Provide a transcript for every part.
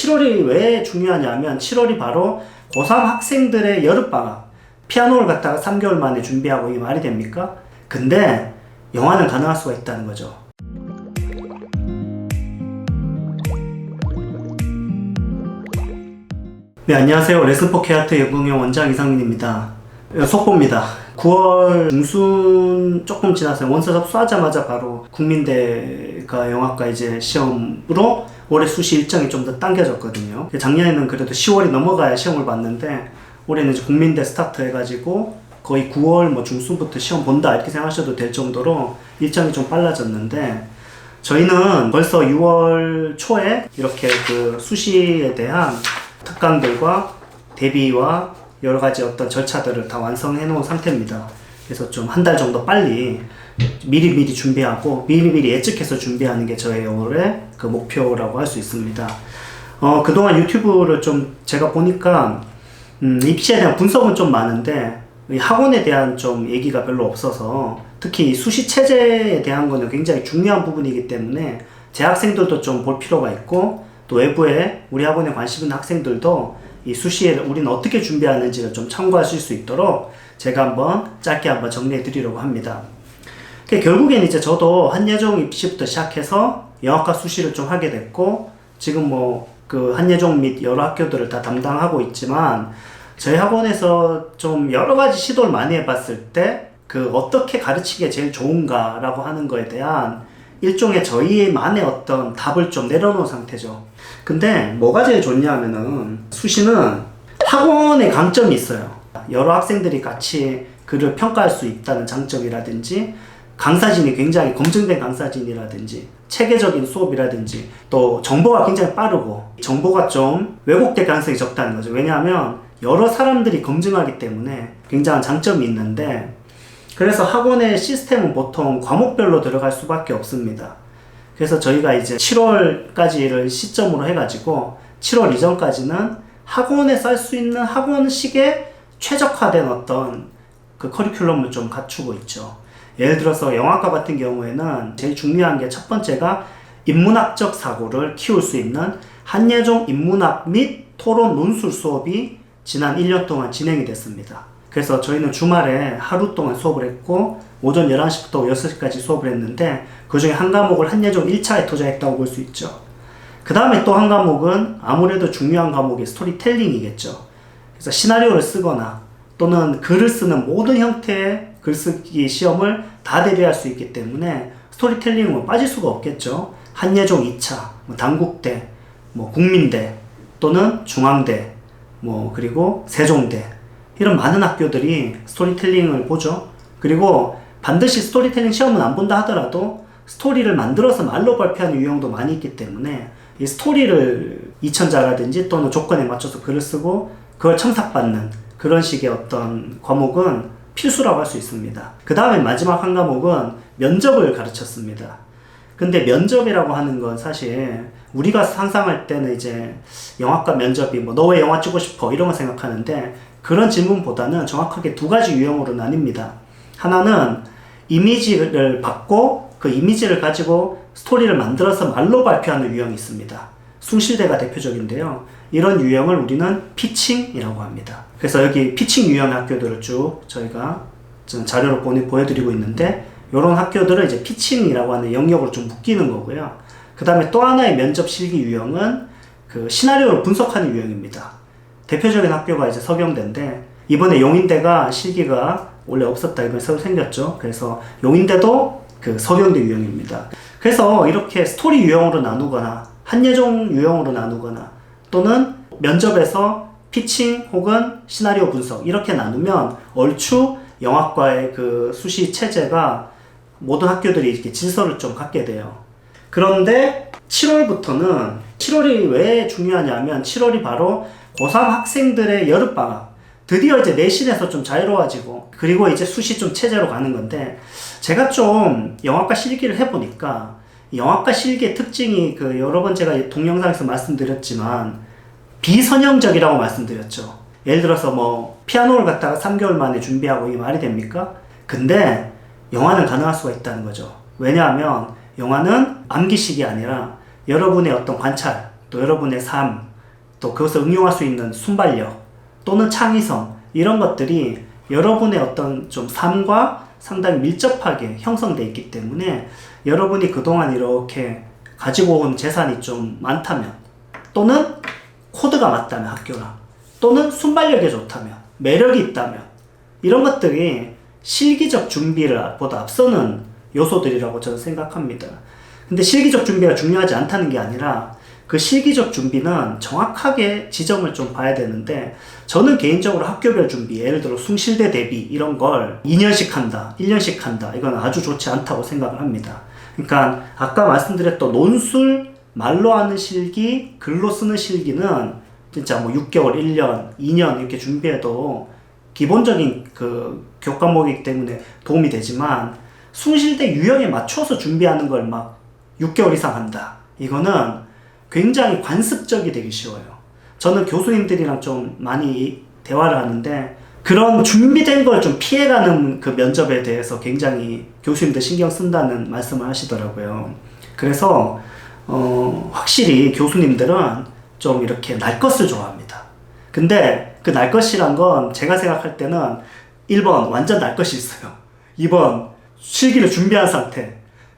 7월이 왜 중요하냐면 7월이 바로 고3 학생들의 여름방학, 피아노를 갖다가 3개월 만에 준비하고 이게 말이 됩니까? 근데 영화는 가능할 수가 있다는 거죠. 네, 안녕하세요. 레슨포케아트 연극영 원장 이상민입니다. 속보입니다. 9월 중순 조금 지나서 원서 접수하자마자 바로 국민대가 영화과 이제 시험으로 올해 수시 일정이 좀 더 당겨졌거든요. 작년에는 그래도 10월이 넘어가야 시험을 봤는데 올해는 이제 국민대 스타트 해가지고 거의 9월 중순부터 시험 본다 이렇게 생각하셔도 될 정도로 일정이 좀 빨라졌는데, 저희는 벌써 6월 초에 이렇게 그 수시에 대한 특강들과 대비와 여러 가지 어떤 절차들을 다 완성해 놓은 상태입니다. 그래서 좀 한 달 정도 빨리 미리 준비하고 미리 예측해서 준비하는 게 저의 올해 그 목표라고 할 수 있습니다. 그동안 유튜브를 좀 제가 보니까 입시에 대한 분석은 좀 많은데 학원에 대한 좀 얘기가 별로 없어서, 특히 수시 체제에 대한 거는 굉장히 중요한 부분이기 때문에 재학생들도 좀 볼 필요가 있고, 또 외부에 우리 학원에 관심 있는 학생들도 이 수시에 우리는 어떻게 준비하는지를 좀 참고하실 수 있도록 제가 한번 짧게 한번 정리해 드리려고 합니다. 결국엔 이제 저도 한예종 입시부터 시작해서 영화과 수시를 좀 하게 됐고, 지금 그 한예종 및 여러 학교들을 다 담당하고 있지만, 저희 학원에서 좀 여러 가지 시도를 많이 해봤을 때 그 어떻게 가르치기에 제일 좋은가라고 하는 거에 대한 일종의 저희만의 어떤 답을 좀 내려놓은 상태죠. 근데 뭐가 제일 좋냐면은 수시는 학원의 강점이 있어요. 여러 학생들이 같이 글을 평가할 수 있다는 장점이라든지, 강사진이 굉장히 검증된 강사진이라든지, 체계적인 수업이라든지, 또 정보가 굉장히 빠르고 정보가 좀 왜곡될 가능성이 적다는 거죠. 왜냐하면 여러 사람들이 검증하기 때문에 굉장한 장점이 있는데, 그래서 학원의 시스템은 보통 과목별로 들어갈 수밖에 없습니다. 그래서 저희가 이제 7월까지를 시점으로 해가지고 7월 이전까지는 학원에서 할 수 있는 학원식에 최적화된 어떤 그 커리큘럼을 좀 갖추고 있죠. 예를 들어서 영화과 같은 경우에는 제일 중요한 게 첫 번째가 인문학적 사고를 키울 수 있는 한예종 인문학 및 토론 논술 수업이 지난 1년 동안 진행이 됐습니다. 그래서 저희는 주말에 하루 동안 수업을 했고 오전 11시부터 6시까지 수업을 했는데, 그 중에 한 과목을 한예종 1차에 투자했다고 볼 수 있죠. 그 다음에 또 한 과목은 아무래도 중요한 과목이 스토리텔링이겠죠. 그래서 시나리오를 쓰거나 또는 글을 쓰는 모든 형태의 글쓰기 시험을 다 대비할 수 있기 때문에 스토리텔링은 빠질 수가 없겠죠. 한예종 2차, 단국대, 국민대 또는 중앙대, 그리고 세종대, 이런 많은 학교들이 스토리텔링을 보죠. 그리고 반드시 스토리텔링 시험은 안 본다 하더라도 스토리를 만들어서 말로 발표하는 유형도 많이 있기 때문에 이 스토리를 이천자라든지 또는 조건에 맞춰서 글을 쓰고 그걸 첨삭받는 그런 식의 어떤 과목은 필수라고 할 수 있습니다. 그 다음에 마지막 한 과목은 면접을 가르쳤습니다. 근데 면접이라고 하는 건 사실 우리가 상상할 때는 이제 영화과 면접이 너 왜 영화 찍고 싶어? 이런 거 생각하는데, 그런 질문보다는 정확하게 두 가지 유형으로 나뉩니다. 하나는 이미지를 받고 그 이미지를 가지고 스토리를 만들어서 말로 발표하는 유형이 있습니다. 숭실대가 대표적인데요. 이런 유형을 우리는 피칭이라고 합니다. 그래서 여기 피칭 유형 학교들을 쭉 저희가 자료로 보여드리고 있는데, 이런 학교들은 이제 피칭이라고 하는 영역으로 좀 묶이는 거고요. 그 다음에 또 하나의 면접 실기 유형은 그 시나리오를 분석하는 유형입니다. 대표적인 학교가 이제 서경대인데, 이번에 용인대가 실기가 원래 없었다 이번에 새로 생겼죠. 그래서 용인대도 그 서경대 유형입니다. 그래서 이렇게 스토리 유형으로 나누거나 한예종 유형으로 나누거나 또는 면접에서 피칭 혹은 시나리오 분석 이렇게 나누면 얼추 영화과의 그 수시 체제가 모든 학교들이 이렇게 질서를 좀 갖게 돼요. 그런데 7월부터는, 7월이 왜 중요하냐면 7월이 바로 고3 학생들의 여름방학, 드디어 이제 내신에서 좀 자유로워지고, 그리고 이제 수시 좀 체제로 가는 건데, 제가 좀 영화과 실기를 해보니까 영화과 실기의 특징이 그 여러 번 제가 동영상에서 말씀드렸지만 비선형적이라고 말씀드렸죠. 예를 들어서 피아노를 갖다가 3개월 만에 준비하고 이게 말이 됩니까? 근데 영화는 가능할 수가 있다는 거죠. 왜냐하면 영화는 암기식이 아니라 여러분의 어떤 관찰, 또 여러분의 삶, 또 그것을 응용할 수 있는 순발력 또는 창의성 이런 것들이 여러분의 어떤 좀 삶과 상당히 밀접하게 형성되어 있기 때문에 여러분이 그동안 이렇게 가지고 온 재산이 좀 많다면 또는 코드가 맞다면 학교랑 또는 순발력이 좋다면 매력이 있다면 이런 것들이 실기적 준비를 보다 앞서는 요소들이라고 저는 생각합니다. 근데 실기적 준비가 중요하지 않다는 게 아니라 그 실기적 준비는 정확하게 지점을 좀 봐야 되는데 저는 개인적으로 학교별 준비 예를 들어 숭실대 대비 이런 걸 2년씩 한다 1년씩 한다 이건 아주 좋지 않다고 생각을 합니다. 그러니까 아까 말씀드렸던 논술 말로 하는 실기 글로 쓰는 실기는 진짜 뭐 6개월 1년 2년 이렇게 준비해도 기본적인 그 교과목이기 때문에 도움이 되지만 숭실대 유형에 맞춰서 준비하는 걸 막 6개월 이상 한다 이거는 굉장히 관습적이 되기 쉬워요. 저는 교수님들이랑 좀 많이 대화를 하는데 그런 준비된 걸 좀 피해가는 그 면접에 대해서 굉장히 교수님들 신경 쓴다는 말씀을 하시더라고요. 그래서 확실히 교수님들은 좀 이렇게 날 것을 좋아합니다. 근데 그 날 것이란 건 제가 생각할 때는 1번 완전 날 것이 있어요. 2번 실기를 준비한 상태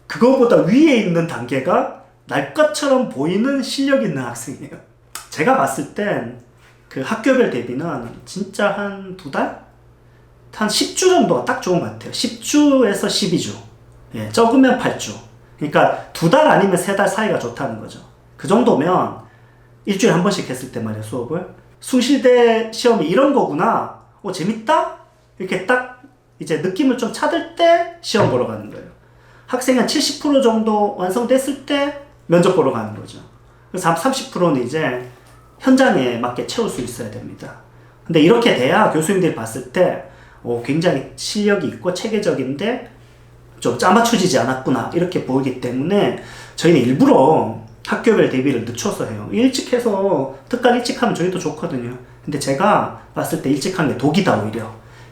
그거보다 위에 있는 단계가 날 것처럼 보이는 실력 있는 학생이에요. 제가 봤을 땐 그 학교별 대비는 진짜 한 2달? 한 10주 정도가 딱 좋은 것 같아요. 10주에서 12주. 예, 적으면 8주. 그러니까 2달 아니면 3달 사이가 좋다는 거죠. 그 정도면 일주일에 한 번씩 했을 때 말이에요, 수업을. 숭실대 시험이 이런 거구나. 재밌다? 이렇게 딱 이제 느낌을 좀 찾을 때 시험 보러 가는 거예요. 학생이 한 70% 정도 완성됐을 때 면접 보러 가는 거죠. 그래서 30%는 이제 현장에 맞게 채울 수 있어야 됩니다. 근데 이렇게 돼야 교수님들이 봤을 때 굉장히 실력이 있고 체계적인데 좀 짜맞춰지지 않았구나 이렇게 보이기 때문에 저희는 일부러 학교별 대비를 늦춰서 해요. 일찍 해서 특강 일찍 하면 저희도 좋거든요. 근데 제가 봤을 때 일찍 하는 게 독이다 오히려.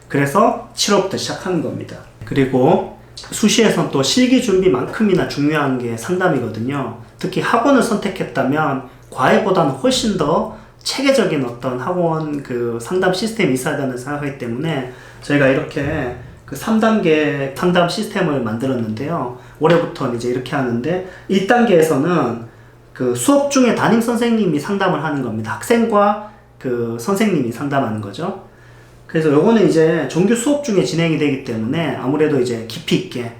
그래서 7월부터 시작하는 겁니다. 그리고 수시에선 또 실기 준비만큼이나 중요한 게 상담이거든요. 특히 학원을 선택했다면 과외보다는 훨씬 더 체계적인 어떤 학원 그 상담 시스템이 있어야 된다는 생각하기 때문에 저희가 이렇게 그 3단계 상담 시스템을 만들었는데요. 올해부터는 이제 이렇게 하는데 1단계에서는 그 수업 중에 담임 선생님이 상담을 하는 겁니다. 학생과 그 선생님이 상담하는 거죠. 그래서 요거는 이제 정규 수업 중에 진행이 되기 때문에 아무래도 이제 깊이 있게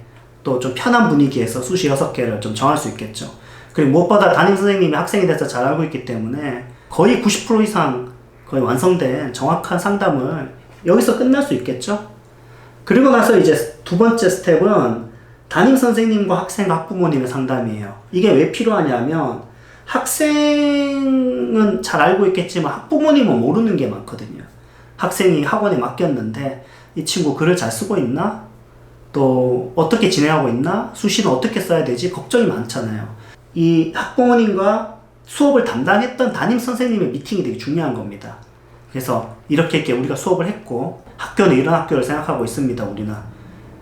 또 좀 편한 분위기에서 수시 6개를 좀 정할 수 있겠죠. 그리고 무엇보다 담임 선생님이 학생에 대해서 잘 알고 있기 때문에 거의 90% 이상 거의 완성된 정확한 상담을 여기서 끝날 수 있겠죠. 그리고 나서 이제 두 번째 스텝은 담임 선생님과 학생, 학부모님의 상담이에요. 이게 왜 필요하냐면 학생은 잘 알고 있겠지만 학부모님은 모르는 게 많거든요. 학생이 학원에 맡겼는데 이 친구 글을 잘 쓰고 있나? 또 어떻게 진행하고 있나? 수시는 어떻게 써야 되지? 걱정이 많잖아요. 이 학부모님과 수업을 담당했던 담임 선생님의 미팅이 되게 중요한 겁니다. 그래서 이렇게 우리가 수업을 했고 학교는 이런 학교를 생각하고 있습니다. 우리는.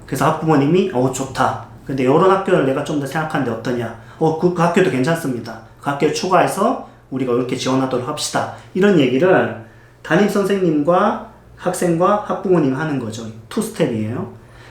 그래서 학부모님이 좋다. 근데 이런 학교를 내가 좀 더 생각하는데 어떠냐? 그 학교도 괜찮습니다. 그 학교를 추가해서 우리가 이렇게 지원하도록 합시다. 이런 얘기를 담임 선생님과 학생과 학부모님 하는 거죠. 2스텝이에요.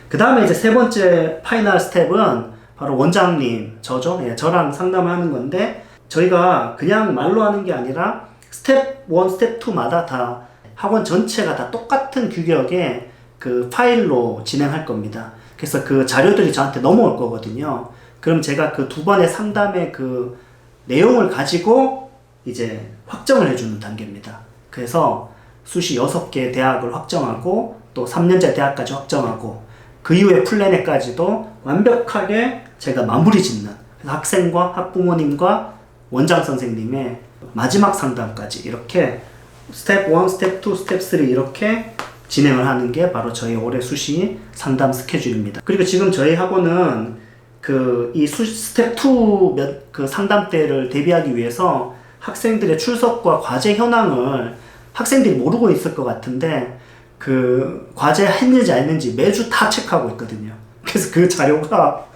그 다음에 이제 세 번째 파이널 스텝은 바로 원장님, 저죠? 예, 저랑 상담을 하는 건데 저희가 그냥 말로 하는 게 아니라 스텝 1, 스텝 2마다 다 학원 전체가 다 똑같은 규격의 그 파일로 진행할 겁니다. 그래서 그 자료들이 저한테 넘어올 거거든요. 그럼 제가 그 2번의 상담의 그 내용을 가지고 이제 확정을 해주는 단계입니다. 그래서 수시 6개 대학을 확정하고 또 3년제 대학까지 확정하고 그 이후에 플랜에까지도 완벽하게 제가 마무리 짓는 학생과 학부모님과 원장 선생님의 마지막 상담까지 이렇게 스텝 1, 스텝 2, 스텝 3 이렇게 진행을 하는 게 바로 저희 올해 수시 상담 스케줄입니다. 그리고 지금 저희 학원은 이 스텝 2 그 상담 때를 대비하기 위해서 학생들의 출석과 과제 현황을 학생들이 모르고 있을 것 같은데 그 과제 했는지 안 했는지 매주 다 체크하고 있거든요. 그래서 그 자료가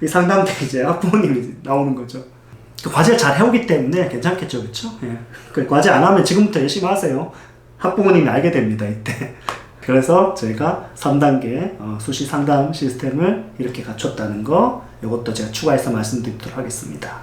이 상담 때 이제 학부모님이 나오는 거죠. 과제를 잘 해오기 때문에 괜찮겠죠, 그쵸? 예. 그 과제 안 하면 지금부터 열심히 하세요. 학부모님이 알게 됩니다, 이때. 그래서 저희가 3단계 수시 상담 시스템을 이렇게 갖췄다는 거, 이것도 제가 추가해서 말씀드리도록 하겠습니다.